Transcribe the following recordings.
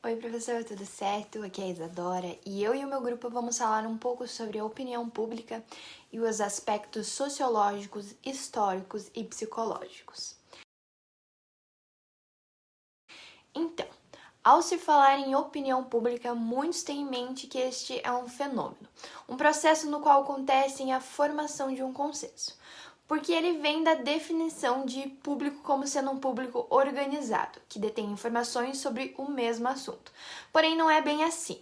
Oi, professor, tudo certo? Aqui é a Isadora e eu e o meu grupo vamos falar um pouco sobre a opinião pública e os aspectos sociológicos, históricos e psicológicos. Então, ao se falar em opinião pública, muitos têm em mente que este é um fenômeno, um processo no qual acontece a formação de um consenso, porque ele vem da definição de público como sendo um público organizado, que detém informações sobre o mesmo assunto. Porém, não é bem assim.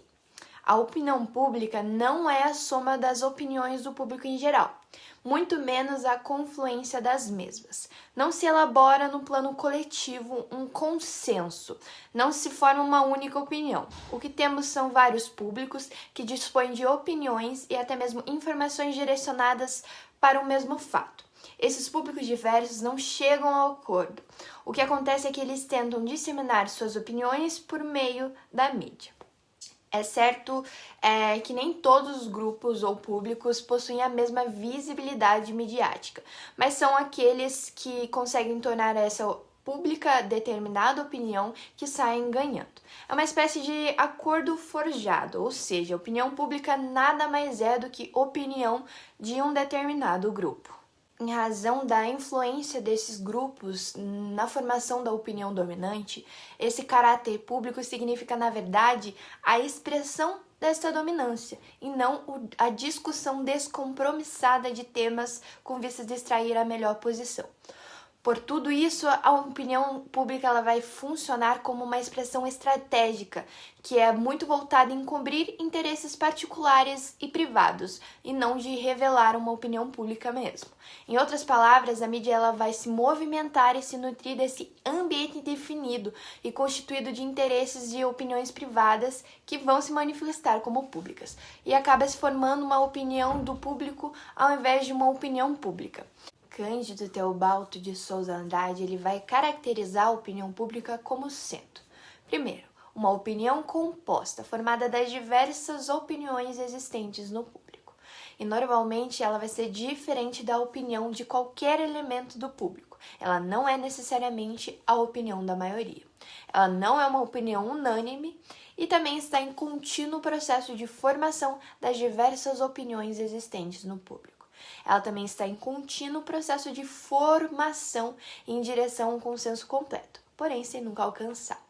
A opinião pública não é a soma das opiniões do público em geral, muito menos a confluência das mesmas. Não se elabora no plano coletivo um consenso, não se forma uma única opinião. O que temos são vários públicos que dispõem de opiniões e até mesmo informações direcionadas para o mesmo fato. Esses públicos diversos não chegam ao acordo. O que acontece é que eles tentam disseminar suas opiniões por meio da mídia. É certo que nem todos os grupos ou públicos possuem a mesma visibilidade midiática, mas são aqueles que conseguem tornar essa pública determinada opinião que saem ganhando. É uma espécie de acordo forjado, ou seja, a opinião pública nada mais é do que opinião de um determinado grupo. Em razão da influência desses grupos na formação da opinião dominante, esse caráter público significa, na verdade, a expressão desta dominância e não a discussão descompromissada de temas com vistas a extrair a melhor posição. Por tudo isso, a opinião pública ela vai funcionar como uma expressão estratégica, que é muito voltada em cobrir interesses particulares e privados, e não de revelar uma opinião pública mesmo. Em outras palavras, a mídia ela vai se movimentar e se nutrir desse ambiente definido e constituído de interesses e opiniões privadas que vão se manifestar como públicas, e acaba se formando uma opinião do público ao invés de uma opinião pública. Cândido Teobaldo de Souza Andrade ele vai caracterizar a opinião pública como sendo, primeiro, uma opinião composta, formada das diversas opiniões existentes no público. E normalmente ela vai ser diferente da opinião de qualquer elemento do público. Ela não é necessariamente a opinião da maioria. Ela não é uma opinião unânime e também está em contínuo processo de formação das diversas opiniões existentes no público. Ela também está em contínuo processo de formação em direção a um consenso completo, porém sem nunca alcançar.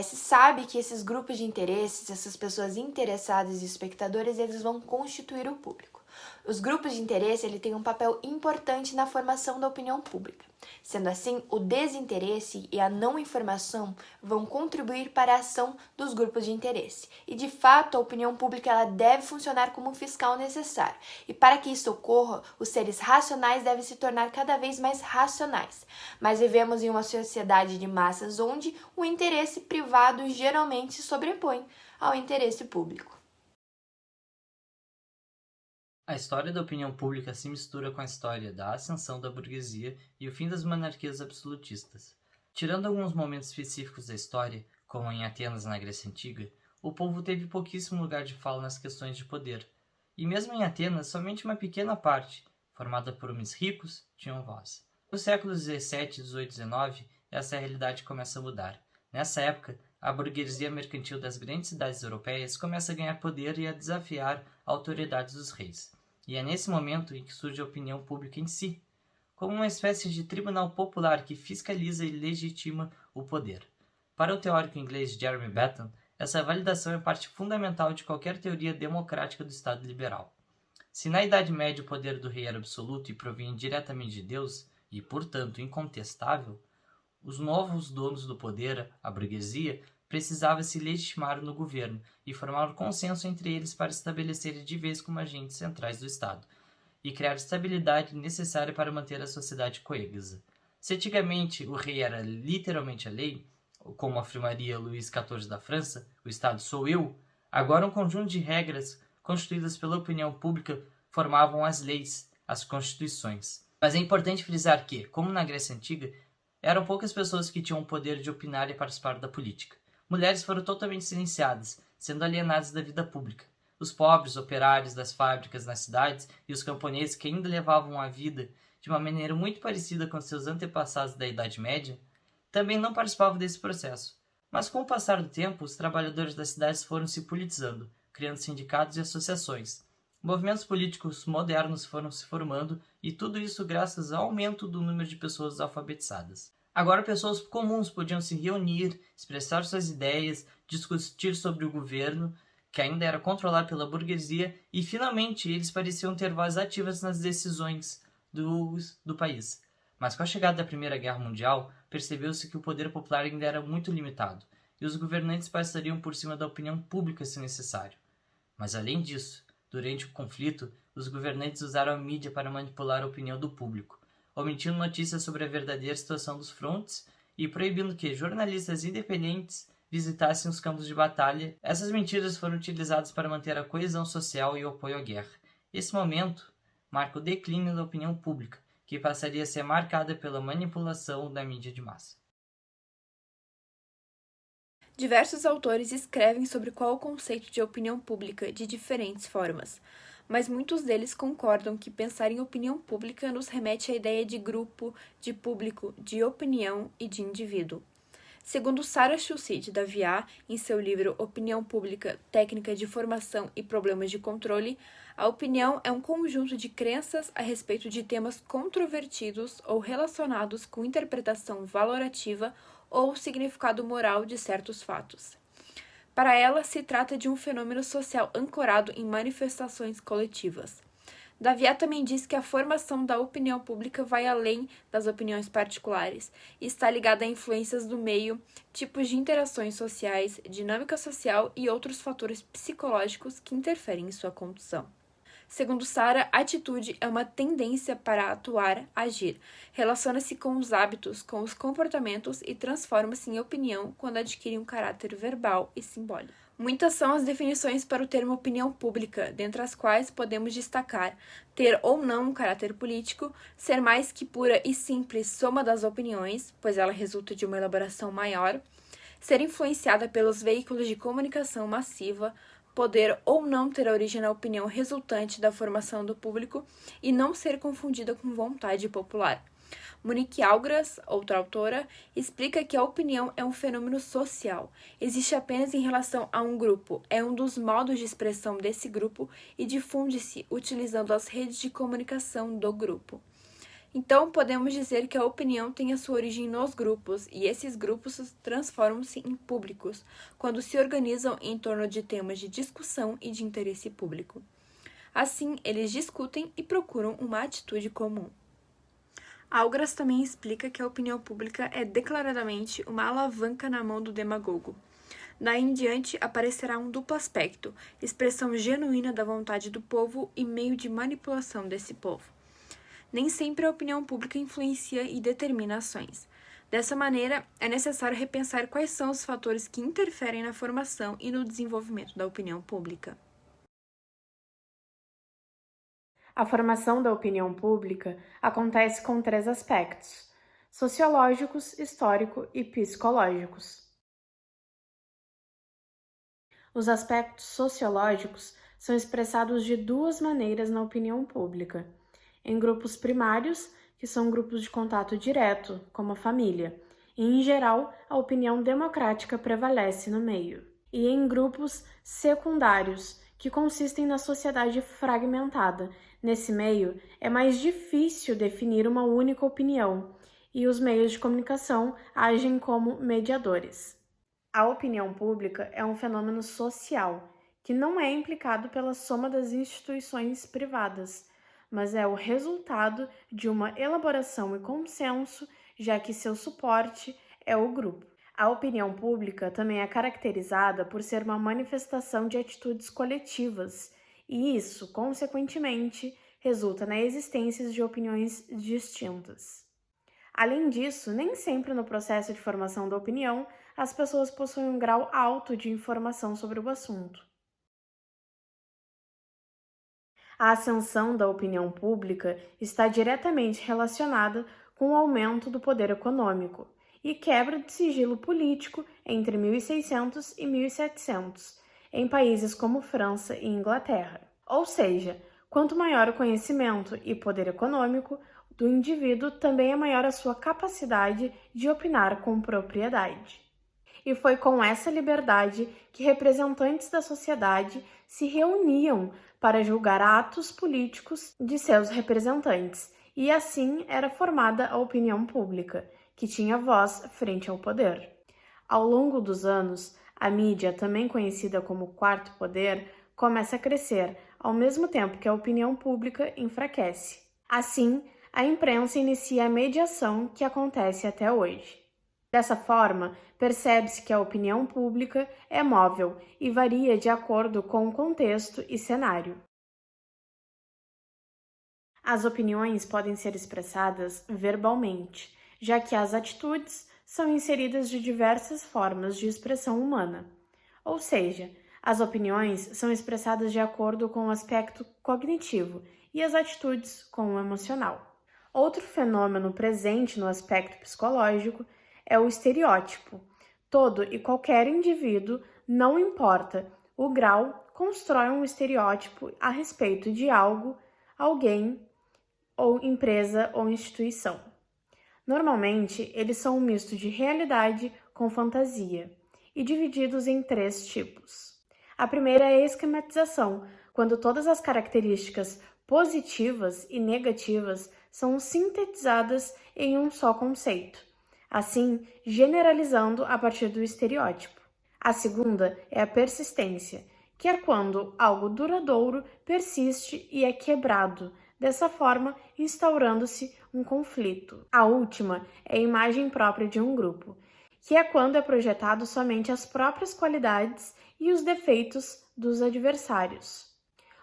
Se sabe que esses grupos de interesses, essas pessoas interessadas e espectadores, eles vão constituir o público. Os grupos de interesse ele têm um papel importante na formação da opinião pública. Sendo assim, o desinteresse e a não informação vão contribuir para a ação dos grupos de interesse. E, de fato, a opinião pública ela deve funcionar como um fiscal necessário. E para que isso ocorra, os seres racionais devem se tornar cada vez mais racionais. Mas vivemos em uma sociedade de massas onde o interesse privado geralmente se sobrepõe ao interesse público. A história da opinião pública se mistura com a história da ascensão da burguesia e o fim das monarquias absolutistas. Tirando alguns momentos específicos da história, como em Atenas na Grécia Antiga, o povo teve pouquíssimo lugar de fala nas questões de poder. E mesmo em Atenas, somente uma pequena parte, formada por homens ricos, tinham voz. Nos séculos XVII, XVIII e XIX, essa realidade começa a mudar. Nessa época, a burguesia mercantil das grandes cidades europeias começa a ganhar poder e a desafiar a autoridade dos reis. E é nesse momento em que surge a opinião pública em si, como uma espécie de tribunal popular que fiscaliza e legitima o poder. Para o teórico inglês Jeremy Bentham, essa validação é parte fundamental de qualquer teoria democrática do Estado liberal. Se na Idade Média o poder do rei era absoluto e provinha diretamente de Deus, e portanto incontestável, os novos donos do poder, a burguesia, precisava se legitimar no governo e formar um consenso entre eles para estabelecer de vez como agentes centrais do Estado e criar a estabilidade necessária para manter a sociedade coesa. Se antigamente o rei era literalmente a lei, como afirmaria Luís XIV da França, o Estado sou eu, agora um conjunto de regras constituídas pela opinião pública formavam as leis, as constituições. Mas é importante frisar que, como na Grécia Antiga, eram poucas pessoas que tinham o poder de opinar e participar da política. Mulheres foram totalmente silenciadas, sendo alienadas da vida pública. Os pobres, operários das fábricas nas cidades e os camponeses que ainda levavam a vida de uma maneira muito parecida com seus antepassados da Idade Média, também não participavam desse processo. Mas com o passar do tempo, os trabalhadores das cidades foram se politizando, criando sindicatos e associações. Movimentos políticos modernos foram se formando e tudo isso graças ao aumento do número de pessoas alfabetizadas. Agora pessoas comuns podiam se reunir, expressar suas ideias, discutir sobre o governo, que ainda era controlado pela burguesia, e finalmente eles pareciam ter voz ativas nas decisões do país. Mas com a chegada da Primeira Guerra Mundial, percebeu-se que o poder popular ainda era muito limitado, e os governantes passariam por cima da opinião pública se necessário. Mas além disso, durante o conflito, os governantes usaram a mídia para manipular a opinião do público, omitindo notícias sobre a verdadeira situação dos frontes e proibindo que jornalistas independentes visitassem os campos de batalha. Essas mentiras foram utilizadas para manter a coesão social e o apoio à guerra. Esse momento marca o declínio da opinião pública, que passaria a ser marcada pela manipulação da mídia de massa. Diversos autores escrevem sobre qual é o conceito de opinião pública de diferentes formas, mas muitos deles concordam que pensar em opinião pública nos remete à ideia de grupo, de público, de opinião e de indivíduo. Segundo Sarah Schultz da VIA, em seu livro Opinião Pública, Técnica de Formação e Problemas de Controle, a opinião é um conjunto de crenças a respeito de temas controvertidos ou relacionados com interpretação valorativa ou significado moral de certos fatos. Para ela, se trata de um fenômeno social ancorado em manifestações coletivas. Daviá também diz que a formação da opinião pública vai além das opiniões particulares e está ligada a influências do meio, tipos de interações sociais, dinâmica social e outros fatores psicológicos que interferem em sua condução. Segundo Sarah, a atitude é uma tendência para atuar, agir, relaciona-se com os hábitos, com os comportamentos e transforma-se em opinião quando adquire um caráter verbal e simbólico. Muitas são as definições para o termo opinião pública, dentre as quais podemos destacar ter ou não um caráter político, ser mais que pura e simples soma das opiniões, pois ela resulta de uma elaboração maior, ser influenciada pelos veículos de comunicação massiva, poder ou não ter origem na opinião resultante da formação do público e não ser confundida com vontade popular. Monique Algras, outra autora, explica que a opinião é um fenômeno social. Existe apenas em relação a um grupo, é um dos modos de expressão desse grupo e difunde-se utilizando as redes de comunicação do grupo. Então, podemos dizer que a opinião tem a sua origem nos grupos, e esses grupos transformam-se em públicos, quando se organizam em torno de temas de discussão e de interesse público. Assim, eles discutem e procuram uma atitude comum. Algras também explica que a opinião pública é declaradamente uma alavanca na mão do demagogo. Daí em diante, aparecerá um duplo aspecto, expressão genuína da vontade do povo e meio de manipulação desse povo. Nem sempre a opinião pública influencia e determina ações. Dessa maneira, é necessário repensar quais são os fatores que interferem na formação e no desenvolvimento da opinião pública. A formação da opinião pública acontece com 3 aspectos: sociológicos, histórico e psicológicos. Os aspectos sociológicos são expressados de 2 maneiras na opinião pública: em grupos primários, que são grupos de contato direto, como a família, e, em geral, a opinião democrática prevalece no meio, e em grupos secundários, que consistem na sociedade fragmentada. Nesse meio, é mais difícil definir uma única opinião, e os meios de comunicação agem como mediadores. A opinião pública é um fenômeno social, que não é implicado pela soma das instituições privadas, mas é o resultado de uma elaboração e consenso, já que seu suporte é o grupo. A opinião pública também é caracterizada por ser uma manifestação de atitudes coletivas, e isso, consequentemente, resulta na existência de opiniões distintas. Além disso, nem sempre no processo de formação da opinião, as pessoas possuem um grau alto de informação sobre o assunto. A ascensão da opinião pública está diretamente relacionada com o aumento do poder econômico e quebra de sigilo político entre 1600 e 1700, em países como França e Inglaterra. Ou seja, quanto maior o conhecimento e poder econômico do indivíduo, também é maior a sua capacidade de opinar com propriedade. E foi com essa liberdade que representantes da sociedade se reuniam para julgar atos políticos de seus representantes, e assim era formada a opinião pública, que tinha voz frente ao poder. Ao longo dos anos, a mídia, também conhecida como quarto poder, começa a crescer, ao mesmo tempo que a opinião pública enfraquece. Assim, a imprensa inicia a mediação que acontece até hoje. Dessa forma, percebe-se que a opinião pública é móvel e varia de acordo com o contexto e cenário. As opiniões podem ser expressadas verbalmente, já que as atitudes são inseridas de diversas formas de expressão humana. Ou seja, as opiniões são expressadas de acordo com o aspecto cognitivo e as atitudes com o emocional. Outro fenômeno presente no aspecto psicológico é o estereótipo. Todo e qualquer indivíduo, não importa o grau, constrói um estereótipo a respeito de algo, alguém, ou empresa ou instituição. Normalmente, eles são um misto de realidade com fantasia, e divididos em 3 tipos. A primeira é a esquematização, quando todas as características positivas e negativas são sintetizadas em um só conceito, assim generalizando a partir do estereótipo. A segunda é a persistência, que é quando algo duradouro persiste e é quebrado, dessa forma instaurando-se um conflito. A última é a imagem própria de um grupo, que é quando é projetado somente as próprias qualidades e os defeitos dos adversários.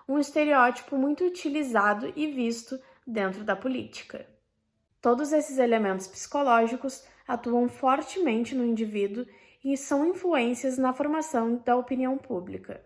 Um estereótipo muito utilizado e visto dentro da política. Todos esses elementos psicológicos atuam fortemente no indivíduo e são influências na formação da opinião pública.